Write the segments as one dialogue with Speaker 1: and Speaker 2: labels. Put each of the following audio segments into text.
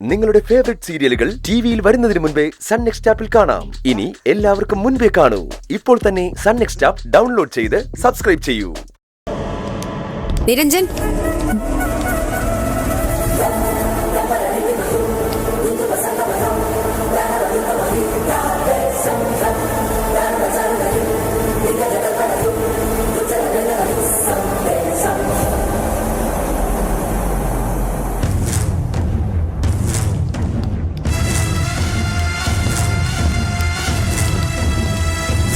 Speaker 1: നിങ്ങളുടെ ഫേവറേറ്റ് സീരിയലുകൾ ടിവിയിൽ വരുന്നതിന് മുൻപേ സൺ നെക്സ്റ്റ് ആപ്പിൽ കാണാം. ഇനി എല്ലാവർക്കും മുൻപേ കാണൂ. ഇപ്പോൾ തന്നെ സൺ നെക്സ്റ്റ് ആപ്പ് ഡൗൺലോഡ് ചെയ്ത് സബ്സ്ക്രൈബ് ചെയ്യൂ.
Speaker 2: നിരഞ്ജൻ,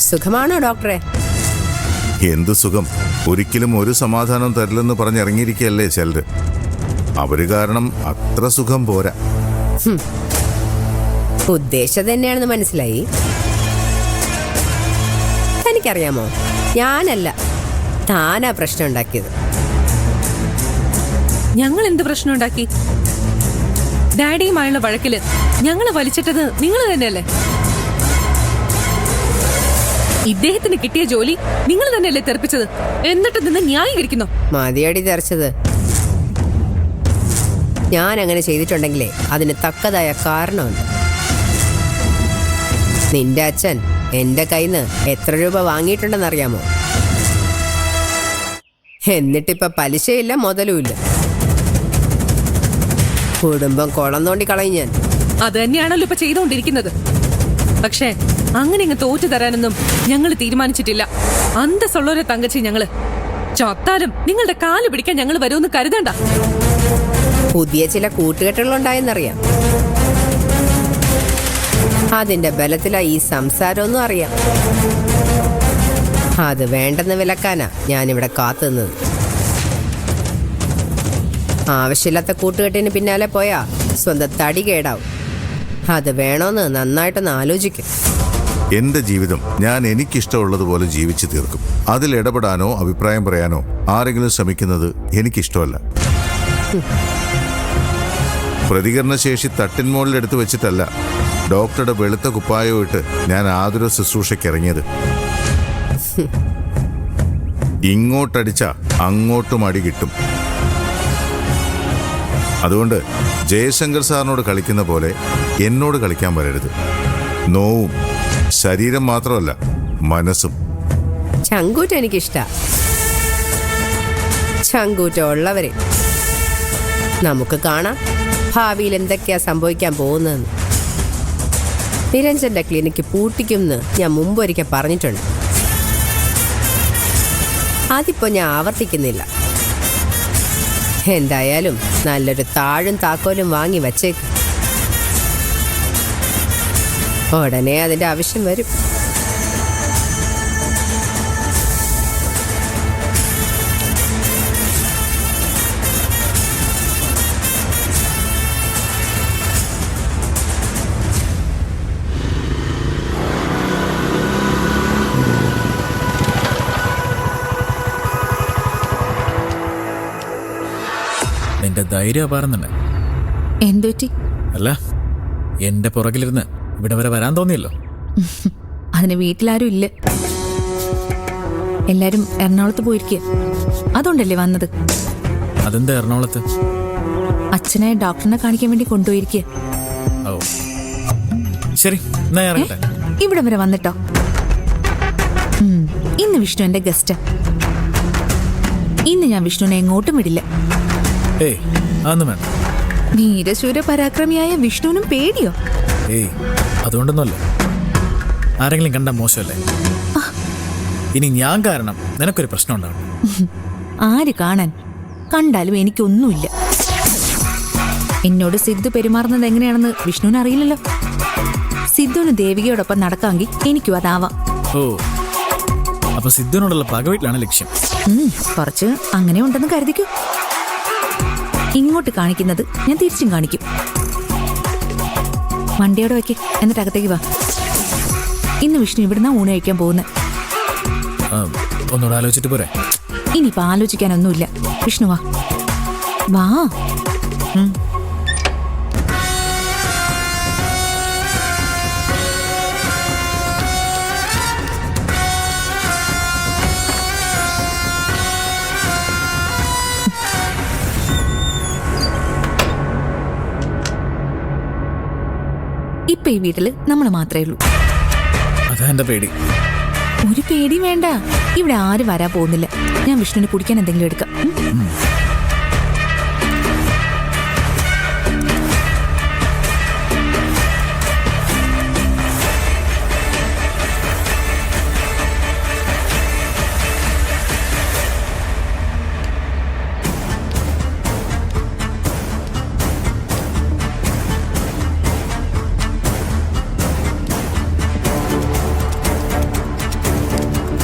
Speaker 2: സുഖമാണോ ഡോക്ടറെ?
Speaker 3: എന്തു സുഖം? ഒരിക്കലും ഒരു സമാധാനം തരില്ലെന്ന് പറഞ്ഞിറങ്ങിയിരിക്കുകയല്ലേ ചിലര്. അവര് കാരണം അത്ര സുഖം പോരാ.
Speaker 2: ഉദ്ദേശം തന്നെയാണെന്ന് മനസ്സിലായി. തനിക്കറിയാമോ, ഞാനല്ല, താനാ പ്രശ്നം ഉണ്ടാക്കിയത്.
Speaker 4: ഞങ്ങൾ എന്ത് പ്രശ്നം ഉണ്ടാക്കി? ഡാഡിയുമായുള്ള വഴക്കില് ഞങ്ങളെ വലിച്ചിട്ടത് നിങ്ങൾ തന്നെയല്ലേ? ഇദ്ദേഹത്തിന് കിട്ടിയ ജോലി നിങ്ങൾ തന്നെയല്ലേ തെറിപ്പിച്ചത്? എന്നിട്ട് നിന്ന് ന്യായീകരിക്കുന്നു.
Speaker 2: മതിയടി തെറിച്ചത്. ഞാൻ അങ്ങനെ ചെയ്തിട്ടുണ്ടെങ്കിലേ അതിന് തക്കതായ കാരണമുണ്ട്. നിന്റെ അച്ഛൻ എന്റെ കയ്യിന്ന് എത്ര രൂപ വാങ്ങിയിട്ടുണ്ടെന്നറിയാമോ? എന്നിട്ടിപ്പ പലിശയില്ല, മുതലുമില്ല. കുടുംബം കുളം തോണ്ടി കളയും ഞാൻ.
Speaker 4: അത് തന്നെയാണല്ലോ ഇപ്പൊ ചെയ്തുകൊണ്ടിരിക്കുന്നത്. പക്ഷേ അങ്ങനെ ഇങ്ങ് തോറ്റു തരാനൊന്നും ഞങ്ങൾ തീരുമാനിച്ചിട്ടില്ല. അന്തസ്സുള്ളവരെ തങ്കച്ചി ഞങ്ങള്. ചത്താലും നിങ്ങളുടെ കാല് പിടിക്കാൻ ഞങ്ങൾ വരുമെന്ന് കരുതണ്ട.
Speaker 2: പുതിയ ചില കൂട്ടുകെട്ടുകളുണ്ടായെന്നറിയാം. അതിന്റെ ബലത്തിലാ ഈ സംസാരമൊന്നും അറിയാം. അത് വേണ്ടെന്ന് വിലക്കാനാ ഞാനിവിടെ കാത്തുനിന്നത്. ആവശ്യമില്ലാത്ത കൂട്ടുകെട്ടിന് പിന്നാലെ പോയാ സ്വന്തം തടി കേടാവും. അത് വേണോന്ന് നന്നായിട്ടൊന്ന് ആലോചിക്കും.
Speaker 3: എന്റെ ജീവിതം ഞാൻ എനിക്കിഷ്ടമുള്ളതുപോലെ ജീവിച്ചു തീർക്കും. അതിൽ ഇടപെടാനോ അഭിപ്രായം പറയാനോ ആരെങ്കിലും ശ്രമിക്കുന്നത് എനിക്കിഷ്ടമല്ല. പ്രതികരണശേഷി തട്ടിൻമോളിൽ എടുത്തു വെച്ചിട്ടല്ല ഡോക്ടറുടെ വെളുത്ത കുപ്പായോ ഇട്ട് ഞാൻ ആതുര ശുശ്രൂഷയ്ക്ക് ഇറങ്ങിയത്. ഇങ്ങോട്ടടിച്ച അങ്ങോട്ടും അടി കിട്ടും. അതുകൊണ്ട് ജയശങ്കർ സാറിനോട് കളിക്കുന്ന പോലെ എന്നോട് കളിക്കാൻ വരരുത്. നോവും ശരീരം മാത്രമല്ല, മനസ്സും.
Speaker 2: ചങ്കൂറ്റ എനിക്കിഷ്ട. ചങ്കൂറ്റ ഉള്ളവരെ നമുക്ക് കാണാം ഭാവിയിൽ എന്തൊക്കെയാ സംഭവിക്കാൻ പോകുന്നതെന്ന്. നിരഞ്ജന്റെ ക്ലിനിക്ക് പൂട്ടിക്കുമെന്ന് ഞാൻ മുമ്പൊരിക്കൽ പറഞ്ഞിട്ടുണ്ട്. അതിപ്പോ ഞാൻ ആവർത്തിക്കുന്നില്ല. എന്തായാലും നല്ലൊരു താഴും താക്കോലും വാങ്ങി വച്ചേക്ക്. ഉടനെ അതിന്റെ ആവശ്യം വരും.
Speaker 5: നിന്റെ ധൈര്യം അപാറുന്നുണ്ട്.
Speaker 6: എന്തുപറ്റി?
Speaker 5: അല്ല, എന്റെ പുറകിലിരുന്ന് ഇവിടെ വരെ വരാൻ തോന്നിയല്ലോ.
Speaker 6: അതിന് വീട്ടിലാരും ഇല്ല. എല്ലാരും എറണാകുളത്ത് പോയിരിക്കുക. അതുകൊണ്ടല്ലേ വന്നത്.
Speaker 5: അതെന്താ എറണാകുളത്ത്?
Speaker 6: അച്ഛനെ ഡോക്ടറിനെ കാണിക്കാൻ വേണ്ടി കൊണ്ടുപോയിരിക്കുക.
Speaker 5: ഓ ശരി, എന്നാ ഇറങ്ങട്ടെ.
Speaker 6: ഇവിടെ വരെ വന്നിട്ടോ? ഇന്ന് വിഷ്ണു എന്റെ ഗസ്റ്റ്. ഇന്ന് ഞാൻ വിഷ്ണുവിനെ എങ്ങോട്ടും വിടില്ല.
Speaker 5: ഏയ് അതൊന്നും വേണ്ട.
Speaker 6: വീരശൂര പരാക്രമിയായ വിഷ്ണുവിനും പേടിയോ?
Speaker 5: ഏയ് അതുകൊണ്ടൊന്നുമല്ല. ആരെങ്കിലും കണ്ട മോശമല്ലേ? ഇനി ഞാൻ കാരണം നിനക്കൊരു പ്രശ്നം ഉണ്ടാവും.
Speaker 6: ആര് കാണാൻ? കണ്ടാലും എനിക്കൊന്നുമില്ല. എന്നോട് സിദ്ധു പെരുമാറുന്നത് എങ്ങനെയാണെന്ന് വിഷ്ണുവിന് അറിയില്ലല്ലോ. സിദ്ധുവിന് ദേവികയോടൊപ്പം നടക്കാമെങ്കിൽ എനിക്കും അതാവാം.
Speaker 5: ഓ, അപ്പൊ സിദ്ധുവിനോടുള്ള പകവീട്ടിലാണ് ലക്ഷ്യം.
Speaker 6: കുറച്ച് അങ്ങനെ ഉണ്ടെന്ന് കരുതിക്കൂ. ഇങ്ങോട്ട് കാണിക്കുന്നത് ഞാൻ തിരിച്ചും കാണിക്കും. വണ്ടിയോടെ വയ്ക്ക്, എന്നിട്ട് അകത്തേക്ക് വാ. ഇന്ന് വിഷ്ണു ഇവിടുന്ന് ഊണ് കഴിക്കാൻ പോകുന്നത്.
Speaker 5: ഒന്നുകൂടെ ആലോചിച്ചിട്ട് പോരെ?
Speaker 6: ഇനിയിപ്പോ ആലോചിക്കാനൊന്നുമില്ല. വിഷ്ണു വാ വാ. ഇപ്പൊ ഈ വീട്ടില് നമ്മൾ മാത്രമേ ഉള്ളൂ.
Speaker 5: അതാ എന്റെ പേടി.
Speaker 6: ഒരു പേടി വേണ്ട, ഇവിടെ ആരും വരാൻ പോകുന്നില്ല. ഞാൻ വിഷ്ണുവിന് കുടിക്കാൻ എന്തെങ്കിലും എടുക്കാം.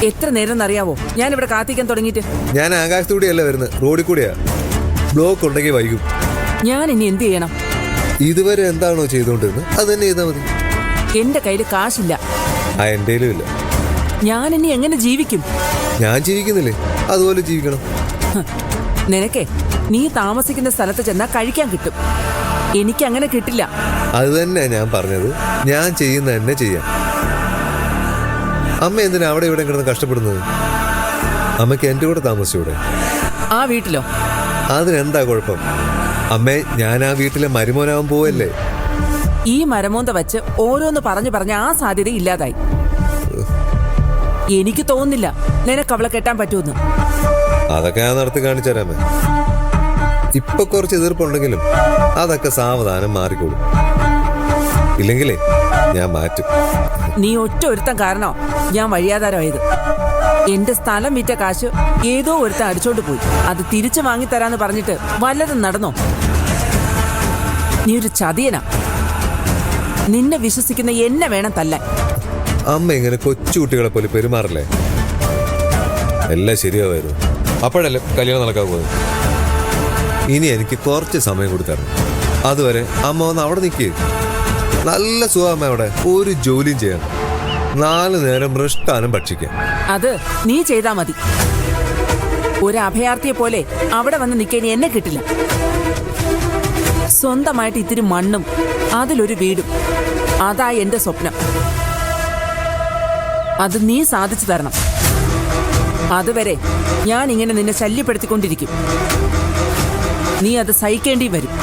Speaker 7: എത്ര നേരം എന്നറിയാവോ ഞാനിവിടെ കാത്തിക്കാൻ തുടങ്ങിയിട്ട്?
Speaker 8: ഞാൻ ആകാശത്തൂടെയല്ല വരുന്നത്, റോഡിൽ കൂടെയാ. ബ്ലോക്ക് ഉണ്ടെങ്കിൽ വൈകും.
Speaker 7: ഞാൻ ഇനി എന്ത് ചെയ്യണം?
Speaker 8: ഇതുവരെ എന്താണോ ചെയ്തുകൊണ്ടിരുന്നത് അത് തന്നെ ചെയ്താൽ മതി.
Speaker 7: എന്റെ കയ്യിൽ കാശില്ല.
Speaker 8: എന്റെയിലും ഇല്ല.
Speaker 7: ഞാൻ ഇനി എങ്ങനെ ജീവിക്കും?
Speaker 8: ഞാൻ ജീവിക്കുന്നില്ലേ, അതുപോലെ ജീവിക്കണം.
Speaker 7: നിനക്കേ നീ താമസിക്കുന്ന സ്ഥലത്ത് ചെന്നാ കഴിക്കാൻ കിട്ടും. എനിക്ക് അങ്ങനെ കിട്ടില്ല.
Speaker 8: അത് തന്നെ ഞാൻ പറഞ്ഞത്, ഞാൻ ചെയ്യുന്ന തന്നെ ചെയ്യാം. അമ്മ എന്തിനാ അവിടെ ഇവിടെ കിടന്ന് കഷ്ടപ്പെടുന്നത്? അമ്മയ്ക്ക് എൻ്റെ കൂടെ താമസിച്ചൂടെ?
Speaker 7: ആ വീട്ടിലോ?
Speaker 8: അതിനെന്താ കുഴപ്പം? അമ്മേ, ഞാൻ ആ വീട്ടിലെ മരുമോനാവാൻ പോവല്ലേ.
Speaker 7: ഈ മരമോന്ത വച്ച് ഓരോന്ന് പറഞ്ഞ് ആ സാധ്യത ഇല്ലാതായി. എനിക്ക് തോന്നുന്നില്ല നിനക്ക് അവളെ കെട്ടാൻ പറ്റുമെന്ന്.
Speaker 8: അതൊക്കെ ഞാൻ നടത്തി കാണിച്ചു തരാമേ. ഇപ്പൊ കുറച്ച് എതിർപ്പുണ്ടെങ്കിലും അതൊക്കെ സാവധാനം മാറിക്കോളും. ഇല്ലെങ്കിലേ ഞാൻ മാറ്റും.
Speaker 7: നീ ഒറ്റ ഒരുത്തൻ കാരണോ ഞാൻ വഴിയാധാരമായത്. എന്റെ സ്ഥലം വിറ്റ കാശ് ഏതോ ഒരുത്തൻ അടിച്ചോണ്ട് പോയി. അത് തിരിച്ചു വാങ്ങിത്തരാന്ന് പറഞ്ഞിട്ട് വല്ലതും നടന്നോ? നീ ഒരു ചതിയനാ. നിന്നെ വിശ്വസിക്കുന്ന എന്നെ വേണം തല്ലാൻ.
Speaker 8: അമ്മ ഇങ്ങനെ കൊച്ചുകുട്ടികളെ പോലെ പെരുമാറില്ലേ? എല്ലാം ശരിയാവായിരുന്നു. അപ്പോഴല്ലേ കല്യാണം നടക്കാൻ പോകുന്നത്. ഇനി എനിക്ക് കുറച്ച് സമയം കൊടുത്തരണം. അതുവരെ അമ്മ വന്ന് അവിടെ നിൽക്കുക. നല്ല സുഖം അവിടെ, ഒരു ജോലിയും ചെയ്യണം. 4 നേരം മൃഷ്ടാനം ഭക്ഷിക്കാം.
Speaker 7: അത് നീ ചെയ്താ മതി. ഒരു അഭയാർത്ഥിയെ പോലെ അവിടെ വന്ന് നിൽക്കാൻ എന്നെ കിട്ടില്ല. സ്വന്തമായിട്ട് ഇത്തിരി മണ്ണും അതിലൊരു വീടും, അതാ എന്റെ സ്വപ്നം. അത് നീ സാധിച്ചു തരണം. അതുവരെ ഞാൻ ഇങ്ങനെ നിന്നെ ശല്യപ്പെടുത്തിക്കൊണ്ടിരിക്കും. നീ അത് സഹിക്കേണ്ടി വരും.